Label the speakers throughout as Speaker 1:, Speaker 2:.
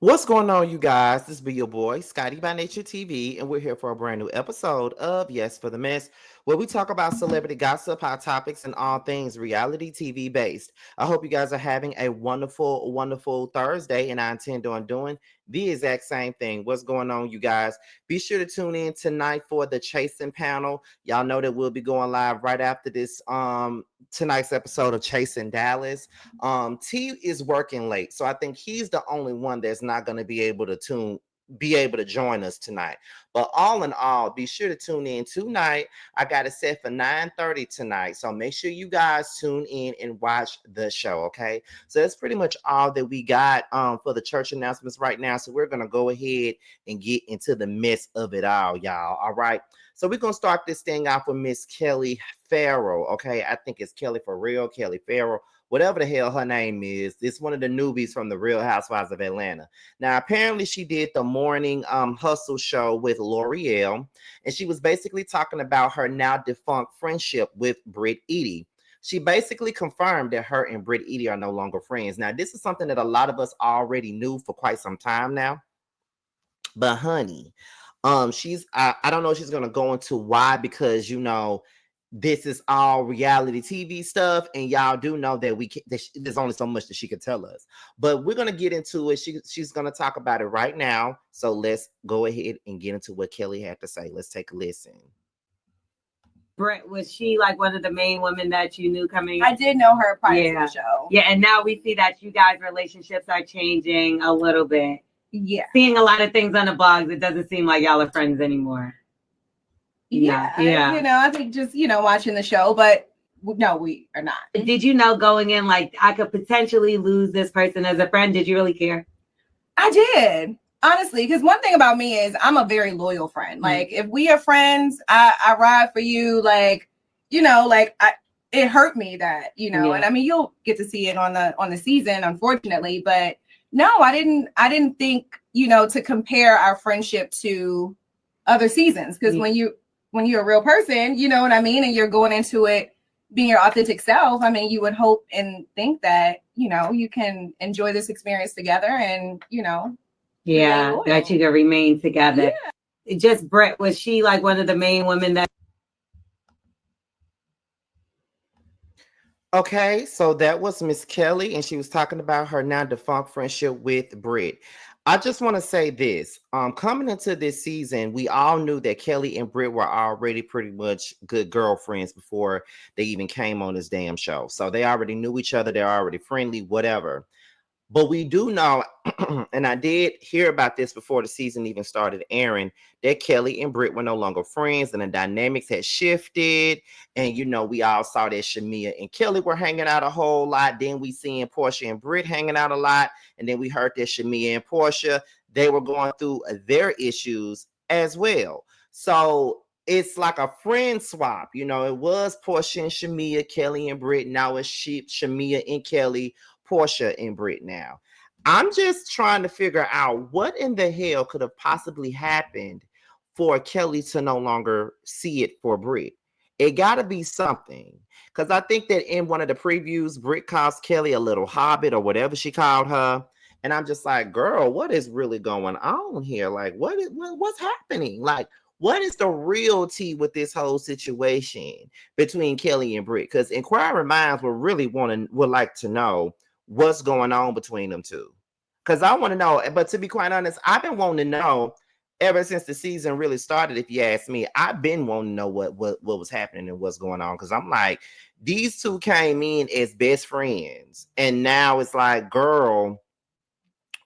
Speaker 1: What's going on, you guys? This be your boy, Scotty by Nature TV, and we're here for a brand new episode of Yes for the Mess, where we talk about celebrity gossip, hot topics, and all things reality TV based. I hope you guys are having a wonderful, wonderful Thursday, and I intend on doing the exact same thing. What's going on, you guys? Be sure to tune in tonight for the Chasing panel. Y'all know that we'll be going live right after this tonight's episode of Chasing Dallas. T is working late, so I think he's the only one that's not going to be able to join us tonight. But all in all, be sure to tune in tonight. I got it set for 9:30 tonight, so make sure you guys tune in and watch the show. Okay, so that's pretty much all that we got for the church announcements right now. So we're gonna go ahead and get into the mess of it all, y'all. All right. So we're gonna start this thing off with Miss Kelli Farrell. Okay, I think it's Kelly for real, Kelli Farrell, whatever the hell her name is. It's one of the newbies from the Real Housewives of Atlanta. Now, apparently she did the morning hustle show with L'Oreal, and she was basically talking about her now defunct friendship with Britt. She basically confirmed that her and Britt are no longer friends. Now, this is something that a lot of us already knew for quite some time now. But honey, I don't know if she's gonna go into why, because this is all reality TV stuff, and y'all do know that there's only so much that she could tell us. But we're gonna get into it. She's gonna talk about it right now. So let's go ahead and get into what Kelli had to say. Let's take a listen.
Speaker 2: Britt, was she like one of the main women that you knew coming?
Speaker 3: I did know her prior to the show.
Speaker 2: Yeah, and now we see that you guys' relationships are changing a little bit.
Speaker 3: Yeah.
Speaker 2: Seeing a lot of things on the blogs, it doesn't seem like y'all are friends anymore.
Speaker 3: Yeah. I think just, watching the show, but no, we are not.
Speaker 2: Did you know going in, like, I could potentially lose this person as a friend? Did you really care?
Speaker 3: I did. Honestly, because one thing about me is I'm a very loyal friend. Like, if we are friends, I ride for you. Like, it hurt me that, and I mean, you'll get to see it on the season, unfortunately. But no, I didn't think, to compare our friendship to other seasons. Because when you're a real person, you know what I mean, and you're going into it being your authentic self, I mean, you would hope and think that, you can enjoy this experience together and,
Speaker 2: that you can remain together. Yeah. Just Britt, was she like one of the main women that?
Speaker 1: Okay, so that was Miss Kelli, and she was talking about her now defunct friendship with Britt. I just want to say this. Coming into this season, we all knew that Kelli and Britt were already pretty much good girlfriends before they even came on this damn show. So they already knew each other, they're already friendly, whatever. But we do know, and I did hear about this before the season even started airing, that Kelli and Britt were no longer friends and the dynamics had shifted. And, we all saw that Shamia and Kelli were hanging out a whole lot. Then we seen Porsha and Britt hanging out a lot. And then we heard that Shamia and Porsha, they were going through their issues as well. So it's like a friend swap. It was Porsha and Shamia, Kelli and Britt. Now it's Shamia and Kelli, Porsha and Britt now. I'm just trying to figure out what in the hell could have possibly happened for Kelli to no longer see it for Britt. It got to be something. Because I think that in one of the previews, Britt calls Kelli a little hobbit or whatever she called her. And I'm just like, girl, what is really going on here? Like, what's happening? Like, what is the real tea with this whole situation between Kelli and Britt? Because inquiring minds would like to know what's going on between them two. Because I want to know, but to be quite honest, I've been wanting to know ever since the season really started. If you ask me, I've been wanting to know what was happening and what's going on. Because I'm like, these two came in as best friends, and now it's like, girl,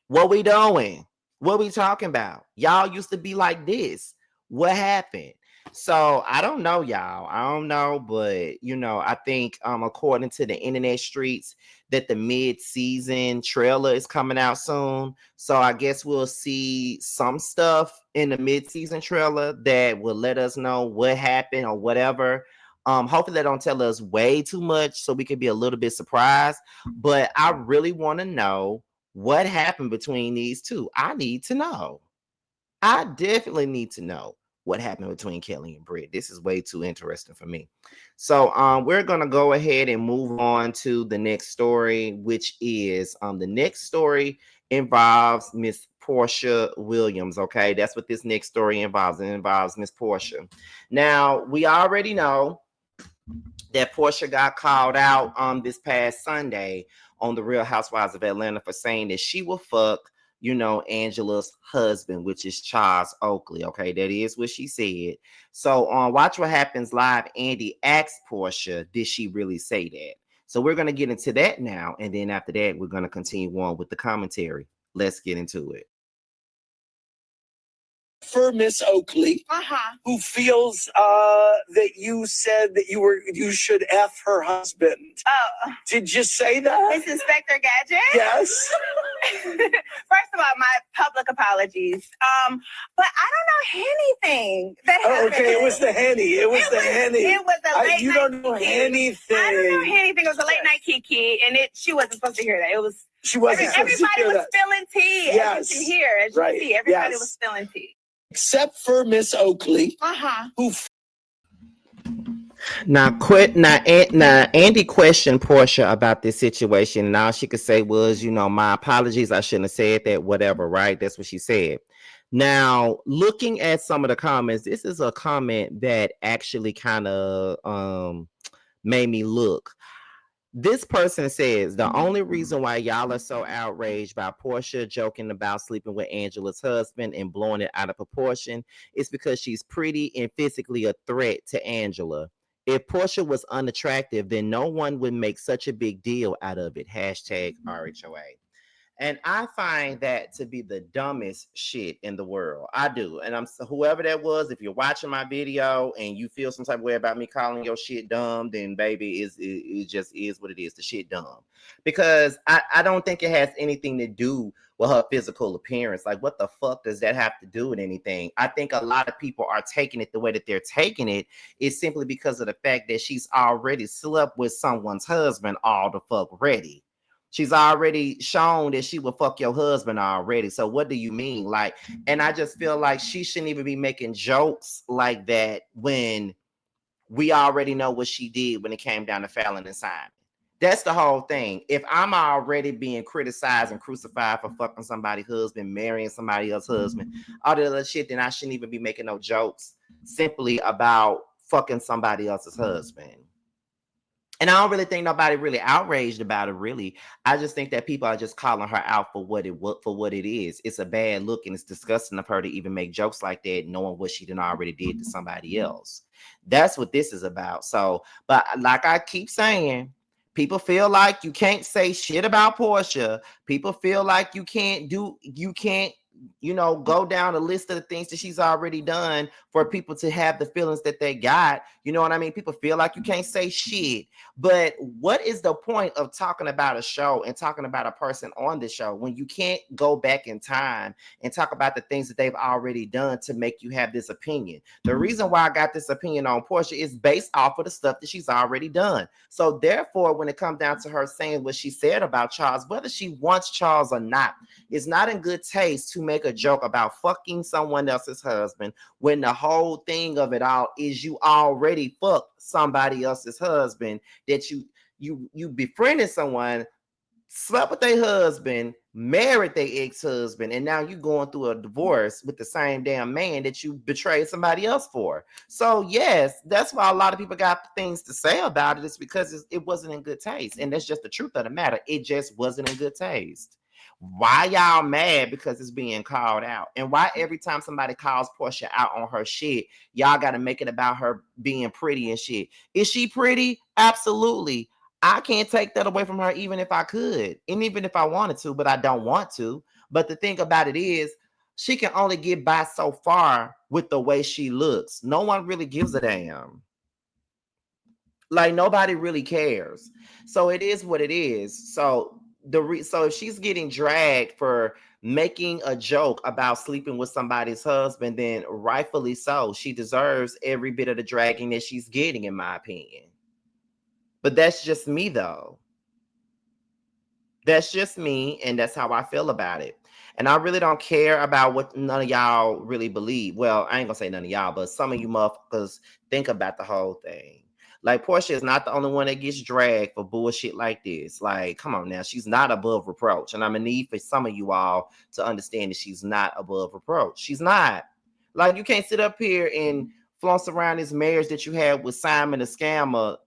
Speaker 1: what we doing? What we talking about? Y'all used to be like this. What happened? So I don't know, y'all. I don't know, but I think according to the internet streets, that the mid-season trailer is coming out soon. So I guess we'll see some stuff in the mid-season trailer that will let us know what happened or whatever. Hopefully they don't tell us way too much so we can be a little bit surprised. But I really want to know what happened between these two. I need to know. I definitely need to know what happened between Kelli and Britt. This is way too interesting for me. So we're going to go ahead and move on to the next story, which is the next story involves Miss Porsha Williams. Okay, that's what this next story involves. It involves Miss Porsha. Now, we already know that Porsha got called out this past Sunday on the Real Housewives of Atlanta for saying that she will fuck, Angela's husband, which is Charles Oakley. Okay, that is what she said. So on Watch What Happens Live, Andy asked Porsha, did she really say that? So we're going to get into that now. And then after that, we're going to continue on with the commentary. Let's get into it.
Speaker 4: For Miss Oakley, who feels that you said that you should F her husband.
Speaker 5: Oh.
Speaker 4: Did you say that?
Speaker 5: It's Inspector Gadget?
Speaker 4: Yes.
Speaker 5: First of all, my public apologies. But I don't know anything that happened.
Speaker 4: Okay, it was the Henny. It was the Henny.
Speaker 5: It was a late night.
Speaker 4: You don't know anything.
Speaker 5: I don't know anything. It was a late night kiki, and she wasn't supposed to hear that. It was.
Speaker 4: She wasn't supposed to
Speaker 5: Everybody
Speaker 4: hear
Speaker 5: was
Speaker 4: that.
Speaker 5: spilling tea.
Speaker 4: Yes.
Speaker 5: As you can hear, as you
Speaker 4: Right.
Speaker 5: see, everybody
Speaker 4: Yes.
Speaker 5: was spilling tea.
Speaker 4: Except for Miss Oakley, who
Speaker 1: Now, Andy questioned Porsha about this situation, and all she could say was, my apologies, I shouldn't have said that, whatever, right? That's what she said. Now, looking at some of the comments, this is a comment that actually kind of made me look. This person says the only reason why y'all are so outraged by Porsha joking about sleeping with Angela's husband and blowing it out of proportion is because she's pretty and physically a threat to Angela. If Porsha was unattractive, then no one would make such a big deal out of it. Hashtag RHOA. And I find that to be the dumbest shit in the world. I do. And whoever that was, if you're watching my video and you feel some type of way about me calling your shit dumb, then baby, it just is what it is. The shit dumb. Because I don't think it has anything to do with her physical appearance. Like, what the fuck does that have to do with anything? I think a lot of people are taking it the way that they're taking it is simply because of the fact that she's already slept with someone's husband all the fuck ready. She's already shown that she will fuck your husband already. So what do you mean? Like, and I just feel like she shouldn't even be making jokes like that when we already know what she did when it came down to Fallon and Simon. That's the whole thing. If I'm already being criticized and crucified for fucking somebody's husband, marrying somebody else's husband, all that other shit, then I shouldn't even be making no jokes simply about fucking somebody else's husband. And I don't really think nobody really outraged about it, really. I just think that people are just calling her out for what it is. It's a bad look, and it's disgusting of her to even make jokes like that, knowing what she done already did to somebody else. That's what this is about. So, but like I keep saying, people feel like you can't say shit about Porsha. People feel like you can't go down a list of the things that she's already done for people to have the feelings that they got. You know what I mean? People feel like you can't say shit. But what is the point of talking about a show and talking about a person on the show when you can't go back in time and talk about the things that they've already done to make you have this opinion? The reason why I got this opinion on Porsha is based off of the stuff that she's already done. So therefore, when it comes down to her saying what she said about Charles, whether she wants Charles or not, it's not in good taste to make a joke about fucking someone else's husband when the whole thing of it all is you already fucked somebody else's husband, that you befriended someone, slept with their husband, married their ex-husband, and now you going through a divorce with the same damn man that you betrayed somebody else for. So yes, that's why a lot of people got things to say about it. It's because it wasn't in good taste, and that's just the truth of the matter. It just wasn't in good taste. Why y'all mad because it's being called out? And why every time somebody calls Porsha out on her shit, y'all got to make it about her being pretty and shit? Is she pretty? Absolutely. I can't take that away from her even if I could, and even if I wanted to, but I don't want to. But the thing about it is, she can only get by so far with the way she looks. No one really gives a damn. Like, nobody really cares. So it is what it is. So so if she's getting dragged for making a joke about sleeping with somebody's husband, then rightfully so. She deserves every bit of the dragging that she's getting, in my opinion. But that's just me, though. That's just me, and that's how I feel about it. And I really don't care about what none of y'all really believe. Well, I ain't gonna say none of y'all, but some of you motherfuckers think about the whole thing. Like, Porsha is not the only one that gets dragged for bullshit like this. Like, come on now. She's not above reproach. And I'm going to need for some of you all to understand that she's not above reproach. She's not. Like, you can't sit up here and flounce around this marriage that you had with Simon the Scammer,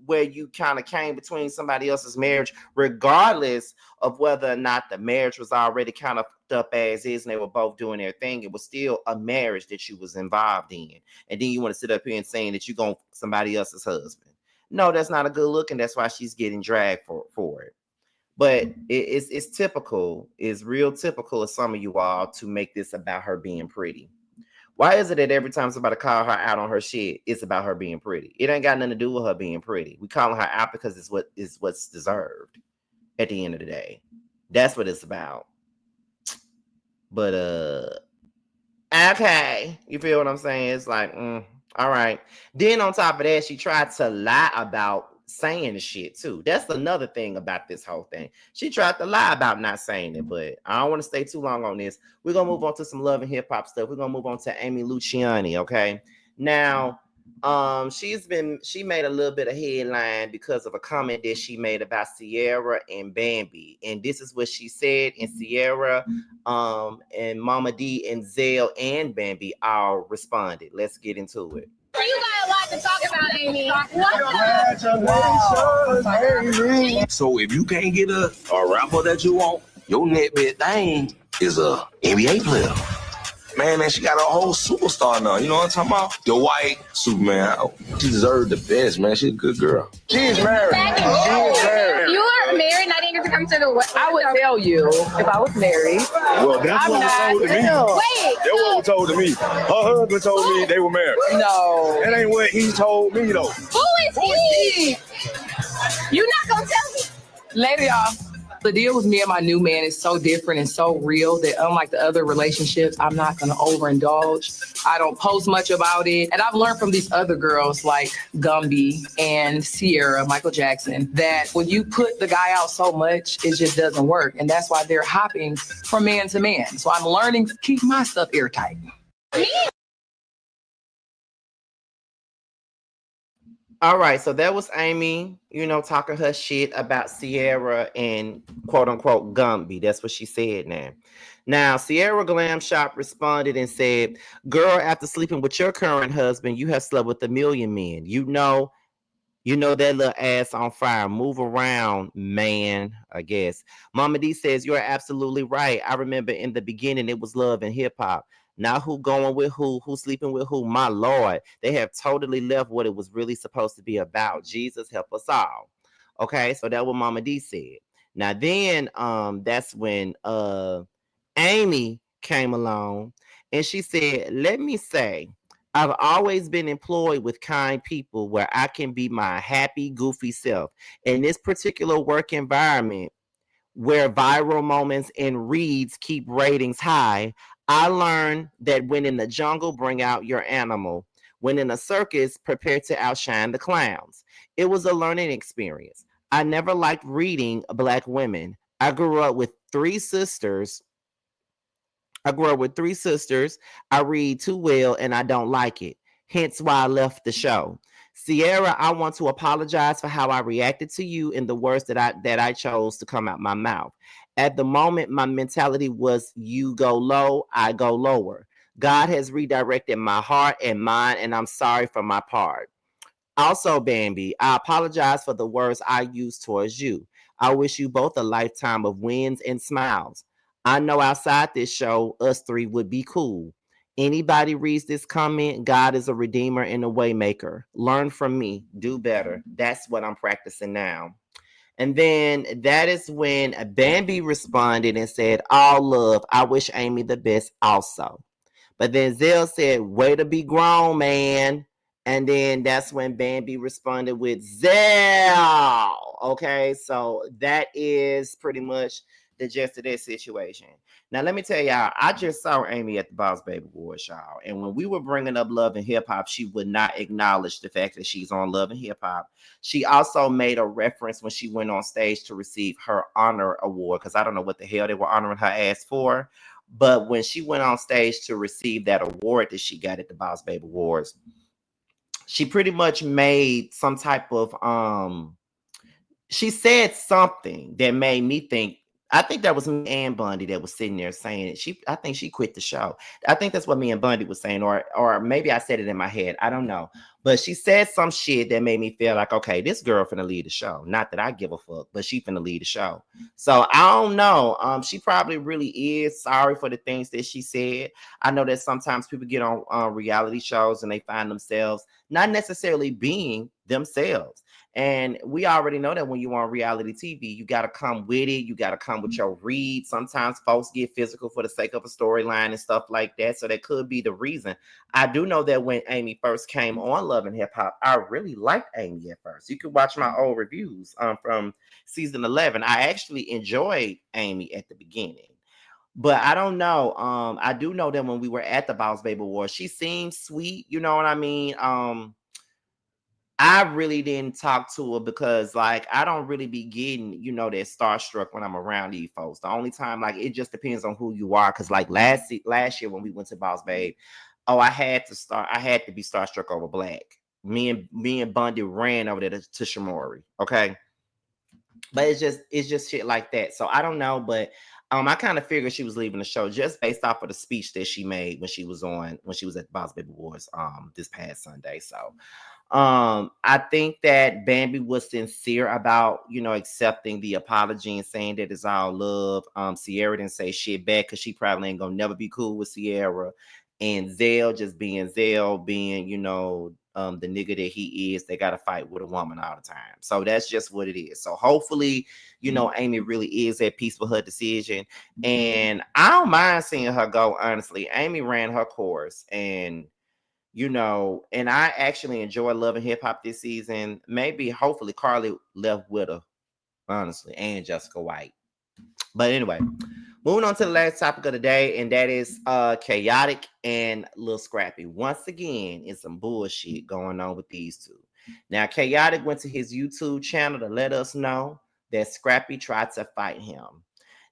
Speaker 1: where you kind of came between somebody else's marriage, regardless of whether or not the marriage was already kind of fucked up as is, and they were both doing their thing. It was still a marriage that you was involved in. And then you want to sit up here and saying that you're going to somebody else's husband. No, that's not a good look, and that's why she's getting dragged for it. But it's typical, it's real typical of some of you all to make this about her being pretty. Why is it that every time somebody call her out on her shit, it's about her being pretty? It ain't got nothing to do with her being pretty. We calling her out because it's what's deserved at the end of the day. That's what it's about. But okay, you feel what I'm saying? It's like, all right. Then on top of that, she tried to lie about saying the shit too. That's another thing about this whole thing. She tried to lie about not saying it, but I don't want to stay too long on this. We're gonna move on to some love and hip hop stuff. We're gonna move on to Amy Luciani. Okay, now she made a little bit of headline because of a comment that she made about Sierra and Bambi, and this is what she said. And Sierra and Mama D and Zell and Bambi all responded. Let's get into it.
Speaker 5: You got a lot to talk about, Amy.
Speaker 6: So if you can't get a rapper that you want, your net bet thing is a NBA player. Man, she got a whole superstar now. You know what I'm talking about? The white Superman. She deserved the best, man. She's a good girl. She's married.
Speaker 5: You are married, not even to come to the wedding.
Speaker 7: I would tell you if I was married.
Speaker 6: Well, that's what was told to me.
Speaker 5: Wait.
Speaker 6: That's what was told to me. Her husband told me they were married.
Speaker 7: No.
Speaker 6: That ain't what he told me, though.
Speaker 5: Who is he? You not gonna tell me?
Speaker 7: Later, y'all. The deal with me and my new man is so different and so real that unlike the other relationships, I'm not going to overindulge. I don't post much about it. And I've learned from these other girls like Gumby and Sierra, Michael Jackson, that when you put the guy out so much, it just doesn't work. And that's why they're hopping from man to man. So I'm learning to keep my stuff airtight.
Speaker 1: All right, so that was Amy, talking her shit about Sierra and quote unquote Gumby. That's what she said now. Now, Sierra Glam Shop responded and said, girl, after sleeping with your current husband, you have slept with 1 million men. You know that little ass on fire. Move around, man, I guess. Mama D says, you're absolutely right. I remember in the beginning, it was love and hip hop. Now who going with who sleeping with who? My Lord, they have totally left what it was really supposed to be about. Jesus help us all. Okay, so that's what Mama D said. Now then, that's when Amy came along and she said, let me say, I've always been employed with kind people where I can be my happy, goofy self. In this particular work environment, where viral moments and reads keep ratings high, I learned that when in the jungle, bring out your animal. When in a circus, prepare to outshine the clowns. It was a learning experience. I never liked reading Black women. I grew up with three sisters. I read too well and I don't like it. Hence why I left the show. Sierra, I want to apologize for how I reacted to you in the words that I chose to come out my mouth. At the moment, my mentality was you go low, I go lower. God has redirected my heart and mind, and I'm sorry for my part. Also, Bambi, I apologize for the words I used towards you. I wish you both a lifetime of wins and smiles. I know outside this show, us three would be cool. Anybody reads this comment, God is a redeemer and a waymaker. Learn from me, do better. That's what I'm practicing now. And then that is when Bambi responded and said, all love, I wish Amy the best also. But then Zell said, way to be grown, man. And then that's when Bambi responded with Zell. Okay, so that is pretty much the gist of that situation. Now, let me tell y'all, I just saw Amy at the Boss Baby Awards, y'all. And when we were bringing up Love and Hip Hop, she would not acknowledge the fact that she's on Love and Hip Hop. She also made a reference when she went on stage to receive her honor award, because I don't know what the hell they were honoring her ass for. But when she went on stage to receive that award that she got at the Boss Baby Awards, she pretty much made some type of she said something that made me think. I think that was me and Bundy that was sitting there saying it. I think she quit the show. I think that's what me and Bundy was saying, or maybe I said it in my head. I don't know. But she said some shit that made me feel like, okay, this girl finna lead the show. Not that I give a fuck, but she finna lead the show. So I don't know. She probably really is sorry for the things that she said. I know that sometimes people get on reality shows and they find themselves not necessarily being themselves. And we already know that when you're on reality TV, you got to come with it. You got to come with your read. Sometimes folks get physical for the sake of a storyline and stuff like that. So that could be the reason. I do know that when Amy first came on Love and Hip Hop, I really liked Amy at first. You can watch my old reviews from season 11. I actually enjoyed Amy at the beginning. But I don't know. I do know that when we were at the Boss Baby Awards, she seemed sweet. You know what I mean? I really didn't talk to her because, like, I don't really be getting, you know, that starstruck when I'm around these folks. The only time, like, it just depends on who you are. Because, like, last year when we went to Boss Babe, I had to be starstruck over Black. Me and Bundy ran over there to Shamori. Okay, but it's just shit like that. So I don't know, but I kind of figured she was leaving the show just based off of the speech that she made when she was at the Boss Baby Awards this past Sunday. So I think that Bambi was sincere about, you know, accepting the apology and saying that it's all love. Sierra didn't say shit back because she probably ain't gonna never be cool with Sierra. And Zell just being Zell, being, you know, the nigga that he is, they gotta fight with a woman all the time. So that's just what it is. So hopefully, you know, Amy really is at peace with her decision. And I don't mind seeing her go, honestly. Amy ran her course, and you know, and I actually enjoy Love and Hip Hop this season. Maybe, hopefully, Carly left with her, honestly, and Jessica White. But anyway, moving on to the last topic of the day, and that is Khaotic and Lil Scrappy. Once again, it's some bullshit going on with these two. Now, Khaotic went to his YouTube channel to let us know that Scrappy tried to fight him.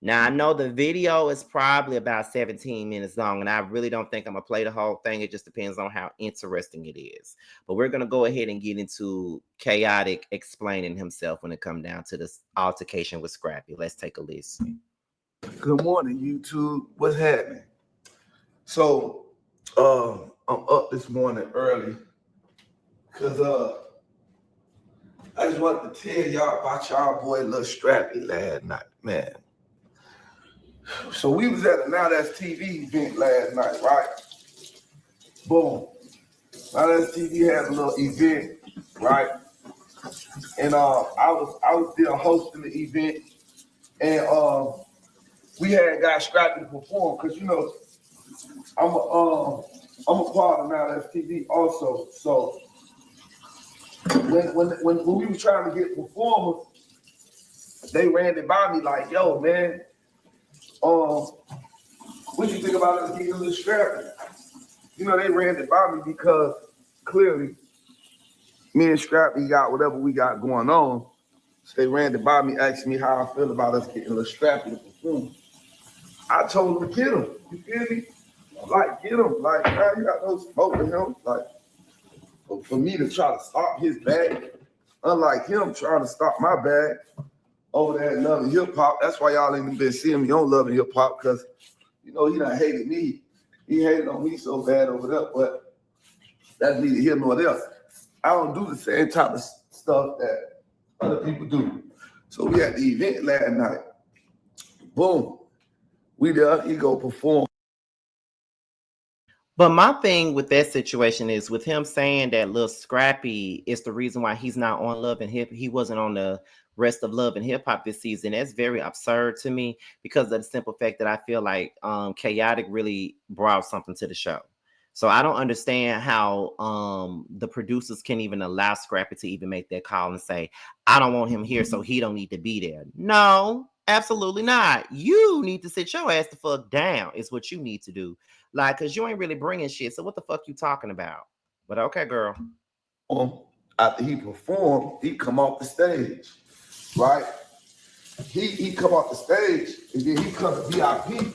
Speaker 1: Now, I know the video is probably about 17 minutes long, and I really don't think I'm going to play the whole thing. It just depends on how interesting it is. But we're going to go ahead and get into Khaotic explaining himself when it comes down to this altercation with Scrappy. Let's take a listen.
Speaker 8: Good morning, YouTube. What's happening? So, I'm up this morning early because I just wanted to tell y'all about y'all boy Lil Scrappy last night, man. So we was at a Now That's TV event last night, right? Boom. Now That's TV had a little event, right? And I was there hosting the event, and we had got Scrappy to perform because, you know, I'm a part of Now That's TV also. So when we were trying to get performers, they ran it by me like, yo, man, what you think about us getting a little Scrappy? You know, they ran it by me because clearly me and Scrappy got whatever we got going on. So they ran it by me, asking me how I feel about us getting a little Scrappy to perform. I told them, get him. You feel me? Like, get him. Like, man, you got no smoke with him. Like, for me to try to stop his bag, unlike him trying to stop my bag over there at Love and Hip Hop. That's why y'all ain't been seeing me on Love and Hip Hop, because, you know, he done hated me. He hated on me so bad over there, but that's neither here nor there. I don't do the same type of stuff that other people do. So we at the event last night. Boom. We there, he go perform.
Speaker 1: But my thing with that situation is with him saying that Lil Scrappy is the reason why he's not on Love and Hip. He wasn't on the rest of Love and Hip Hop this season. That's very absurd to me because of the simple fact that I feel like Khaotic really brought something to the show. So I don't understand how the producers can even allow Scrappy to even make that call and say, I don't want him here, so he don't need to be there. No, absolutely not. You need to sit your ass the fuck down is what you need to do. Like, because you ain't really bringing shit. So what the fuck you talking about? But okay, girl.
Speaker 8: After he performed, he come off the stage, right? He come off the stage, and then he come to VIP.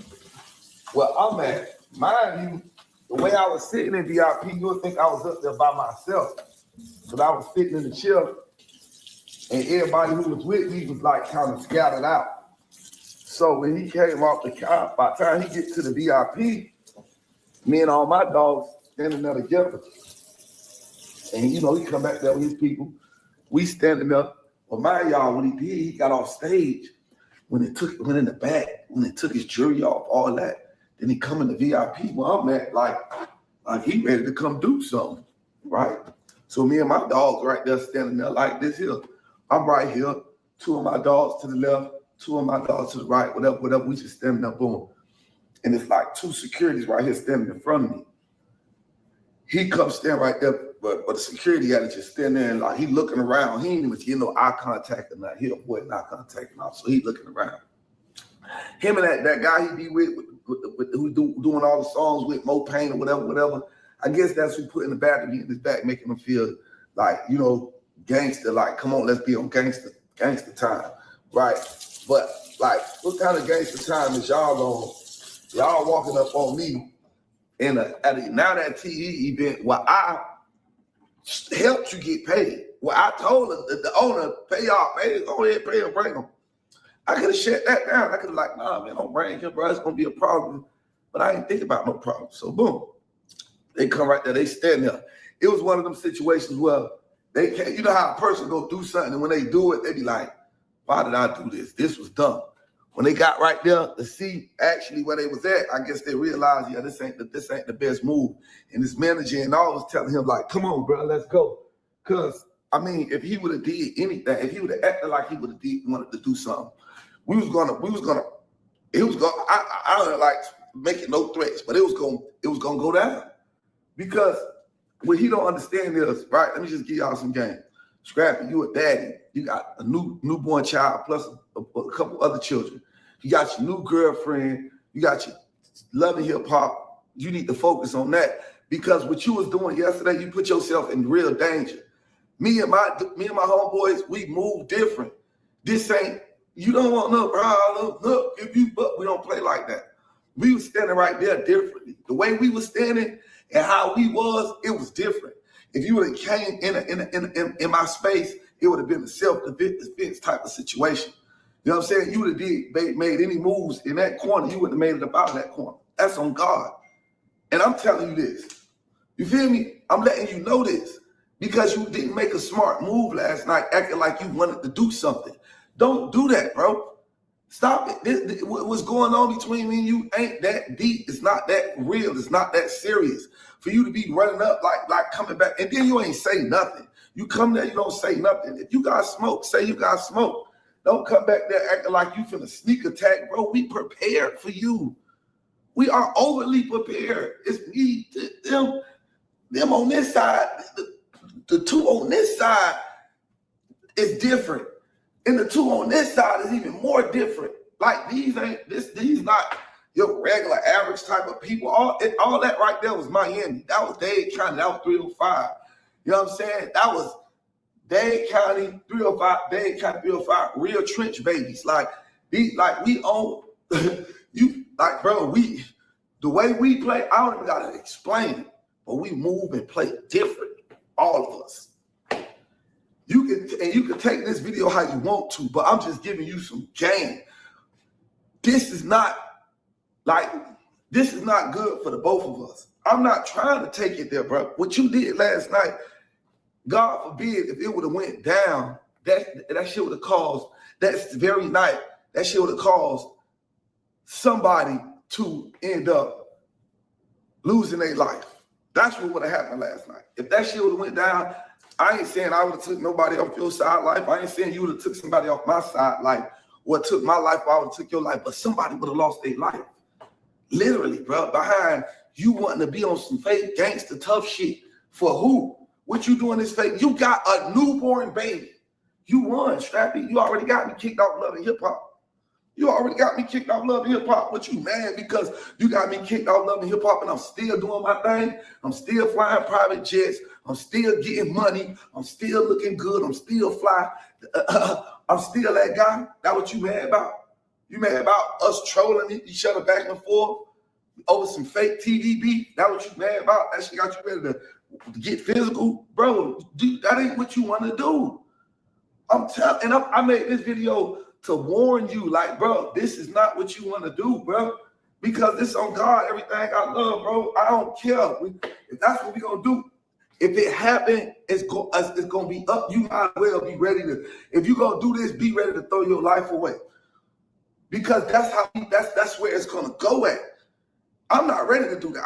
Speaker 8: Well, I'm at, mind you, the way I was sitting in VIP, you would think I was up there by myself. but I was sitting in the chair, and everybody who was with me was like kind of scattered out. So when he came off the car, by the time he get to the VIP, me and all my dogs standing there together. And you know, he come back there with his people. We standing up. Well, mind y'all, when he did, he got off stage. When it went in the back, when it took his jury off, all that, then he come in the VIP. Well, I'm at like he ready to come do something, right? So me and my dogs right there standing there like this here. I'm right here, 2 of my dogs to the left, 2 of my dogs to the right, whatever. We just standing up, boom. And it's like 2 securities right here standing in front of me. He comes stand right there, but the security had to just stand there and like he looking around. He ain't even getting no eye contact or nothing. He avoiding eye contact and all, so he looking around. Him and that guy he be with who doing all the songs with Mo Pain or whatever. I guess that's who putting the battery in his back, making him feel like, you know, gangster. Like, come on, let's be on gangster time, right? But like, what kind of gangster time is y'all on? Y'all walking up on me in at a Now That TE event where I helped you get paid. Where I told the owner, pay y'all, go ahead, pay him, bring him. I could have shut that down. I could have like, nah, man, don't bring him, bro. It's gonna be a problem. But I didn't think about no problem. So boom, they come right there, they stand there. It was one of them situations where they can't, you know how a person go do something, and when they do it, they be like, why did I do this? This was dumb. When they got right there to see actually where they was at, I guess they realized, yeah, this ain't the best move. And this manager and all was telling him like, come on, bro, let's go. Cause I mean, if he would have did anything, if he would have acted like he would have wanted to do something, I don't like making no threats, but it was gonna go down. Because what he don't understand is, right, let me just give y'all some game. Scrappy, you a daddy. You got a newborn child plus a couple other children. You got your new girlfriend. You got your loving hip hop. You need to focus on that because what you was doing yesterday, you put yourself in real danger. Me and my homeboys, we move different. This ain't, you don't want no problem. Look, but we don't play like that. We was standing right there differently. The way we was standing and how we was, it was different. If you would have came in my space, it would have been a self-defense type of situation. You know what I'm saying? You would have made any moves in that corner, you wouldn't have made it up out of that corner. That's on God. And I'm telling you this. You feel me? I'm letting you know this because you didn't make a smart move last night acting like you wanted to do something. Don't do that, bro. Stop it. What's going on between me and you ain't that deep. It's not that real. It's not that serious. For you to be running up like coming back, and then you ain't say nothing. You come there, you don't say nothing. If you got smoke, say you got smoke. Don't come back there acting like you finna sneak attack, bro. We prepared for you. We are overly prepared. It's me, them on this side. The 2 on this side is different. And the 2 on this side is even more different. Like these not your regular average type of people. All that right there was Miami. That was Dade County. That was 305. You know what I'm saying? That was Dade County 305. Dade County 305. Real trench babies. Like we own you. Like bro, the way we play. I don't even gotta explain it, but we move and play different. All of us. You can take this video how you want to, but I'm just giving you some game. This is not good for the both of us. I'm not trying to take it there, bro. What you did last night, God forbid, if it would have went down, that shit would have caused, that very night, that shit would have caused somebody to end up losing their life. That's what would have happened last night. If that shit would have went down, I ain't saying I would have took nobody off your side life. I ain't saying you would have took somebody off my side life or took my life, I would have took your life, but somebody would have lost their life. Literally, bro, behind you wanting to be on some fake gangster tough shit. For who? What you doing is fake. You got a newborn baby. You won, Scrappy. You already got me kicked off Love and Hip Hop. You already got me kicked off Love and Hip Hop. What you mad because you got me kicked off Love and Hip Hop and I'm still doing my thing? I'm still flying private jets. I'm still getting money. I'm still looking good. I'm still fly. I'm still that guy. That what you mad about? You mad about us trolling each other back and forth over some fake TV beef? That what you mad about? That shit got you ready to get physical, bro, that ain't what you want to do. I'm telling, and I made this video to warn you, like, bro, this is not what you want to do, bro. Because this on God, everything I love, bro. I don't care. If that's what we gonna do, if it happen, it's gonna be up. You might as well be ready to. If you gonna do this, be ready to throw your life away. Because that's where it's gonna go at. I'm not ready to do that.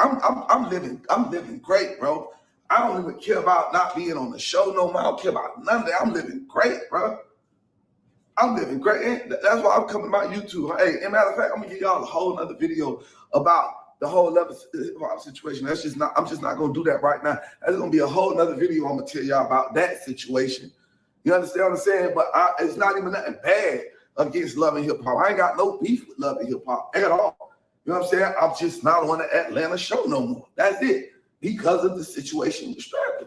Speaker 8: I'm living great, bro. I don't even care about not being on the show no more. I don't care about none of that. I'm living great, bro. I'm living great. And that's why I'm coming about YouTube. Hey, and matter of fact, I'm gonna give y'all a whole nother video about the whole level situation. I'm just not gonna do that right now. That's gonna be a whole nother video. I'm gonna tell y'all about that situation. You understand what I'm saying? But it's not even nothing bad against Love and Hip Hop. I ain't got no beef with Love and Hip Hop at all. You know what I'm saying? I'm just not on the Atlanta show no more. That's it. Because of the situation with Scrappy.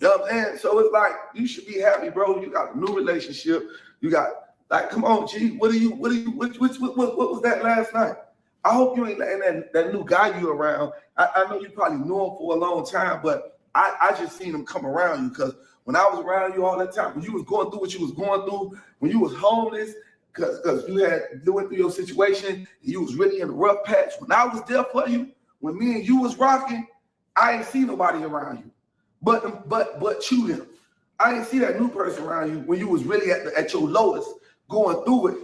Speaker 8: You know what I'm saying? So it's like, you should be happy, bro. You got a new relationship. You got, like, come on, G. What was that last night? I hope you ain't letting that new guy you around. I know you probably knew him for a long time, but I just seen him come around you, because when I was around you all that time, when you was going through what you was going through, when you was homeless, because you went through your situation, you was really in a rough patch. When I was there for you, when me and you was rocking, I ain't see nobody around you, but you them. I didn't see that new person around you when you was really at your lowest, going through it.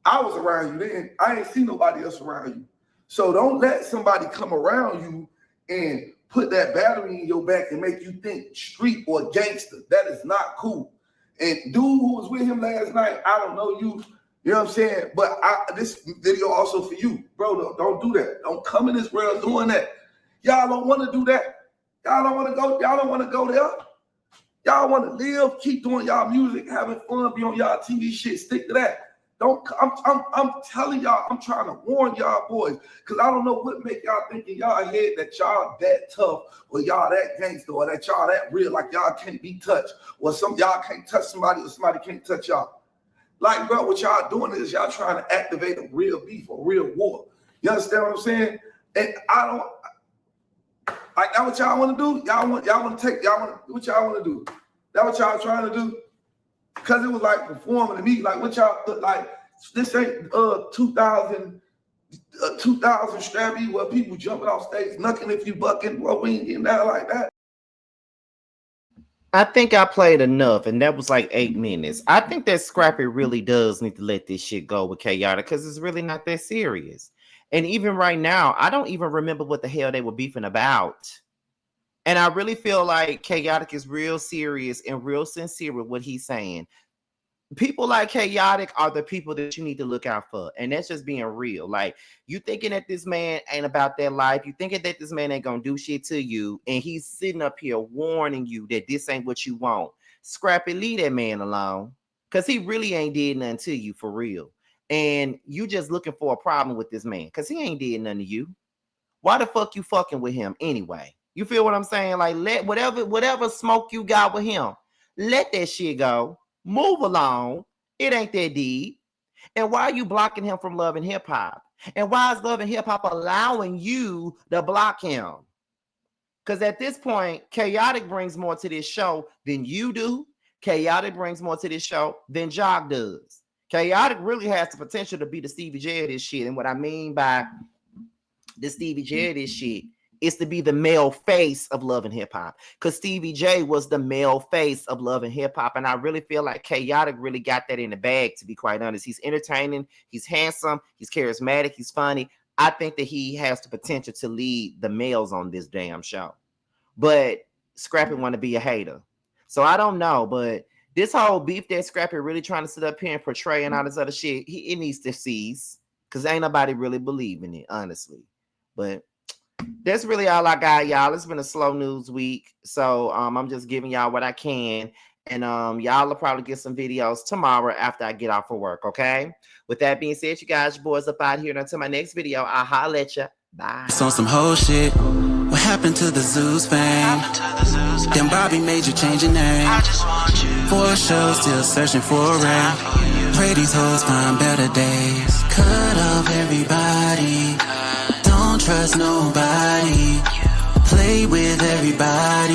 Speaker 8: I was around you then. I ain't see nobody else around you. So don't let somebody come around you and put that battery in your back and make you think street or gangster. That is not cool. And dude who was with him last night, I don't know you. You know what I'm saying? But this video also for you, bro. Don't do that. Don't come in this world doing that. Y'all don't want to do that. Y'all don't want to go. Y'all don't want to go there. Y'all want to live, keep doing y'all music, having fun, be on y'all TV shit. Stick to that. I'm telling y'all, I'm trying to warn y'all boys, because I don't know what make y'all think in y'all head that y'all that tough, or y'all that gangster, or that y'all that real, like y'all can't be touched, or y'all can't touch somebody, or somebody can't touch y'all. Like, bro, what y'all doing is y'all trying to activate a real beef, a real war. You understand what I'm saying? And I don't like that. What y'all want to do? What y'all want to do? That what y'all trying to do? Because it was like performing to me. Like, what y'all like? This ain't 2000 Scrappy where people jumping off stage, knucking if you bucking. Well, we ain't getting that like that.
Speaker 1: I think I played enough, and that was like 8 minutes. I think that Scrappy really does need to let this shit go with Khaotic, because it's really not that serious. And even right now, I don't even remember what the hell they were beefing about. And I really feel like Khaotic is real serious and real sincere with what he's saying. People like Khaotic are the people that you need to look out for. And that's just being real. Like, you thinking that this man ain't about that life. You thinking that this man ain't gonna do shit to you. And he's sitting up here warning you that this ain't what you want. Scrappy, leave that man alone. Because he really ain't did nothing to you for real. And you just looking for a problem with this man. Because he ain't did nothing to you. Why the fuck you fucking with him anyway? You feel what I'm saying? Like, let whatever smoke you got with him, let that shit go. Move along. It ain't that deep. And why are you blocking him from Love and Hip Hop? And why is Love and Hip Hop allowing you to block him? Because at this point, Khaotic brings more to this show than you do. Khaotic brings more to this show than Jock does. Khaotic really has the potential to be the Stevie J of this shit. And what I mean by the Stevie J of this shit is to be the male face of Love and Hip Hop, because Stevie J was the male face of Love and Hip Hop, and I really feel like Khaotic really got that in the bag, to be quite honest. He's entertaining, he's handsome, he's charismatic, he's funny. I think that he has the potential to lead the males on this damn show, but Scrappy want to be a hater. So I don't know, but this whole beef that Scrappy really trying to sit up here and portray and all this other shit, it needs to cease, because ain't nobody really believing it, honestly. But that's really all I got, y'all. It's been a slow news week, so I'm just giving y'all what I can, and y'all will probably get some videos tomorrow after I get off of work, okay? With that being said, you guys, your boys up out here, and until my next video, I'll holler at you. Bye.
Speaker 9: It's on some whole shit. What happened to the Zeus fame? Then Bobby made you change your name. I just want you. For a show, still searching for a ring. Pray these hoes find better days. Cut off everybody. Don't trust nobody. Play Play with everybody.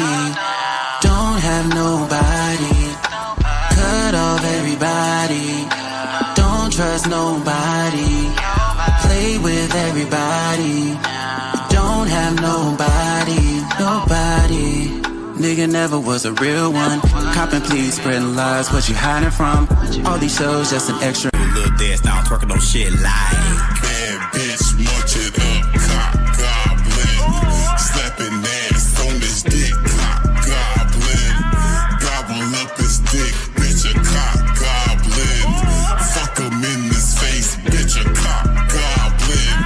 Speaker 9: Don't have nobody. Cut off everybody. Don't trust nobody. Play with everybody. Don't have nobody. Nobody. Nigga never was a real one. Copping, please, spreading lies. What you hiding from? All these shows just an extra.
Speaker 10: Little dance now, twerking on shit like
Speaker 11: bad bitch, munch it up, cock goblin. Slapping ass on this dick, cock goblin. Gobble up his dick, bitch, a cock goblin. Fuck him in his face, bitch, a cock goblin.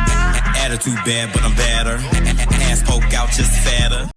Speaker 10: attitude bad, but I'm better. Ass poke out just fatter.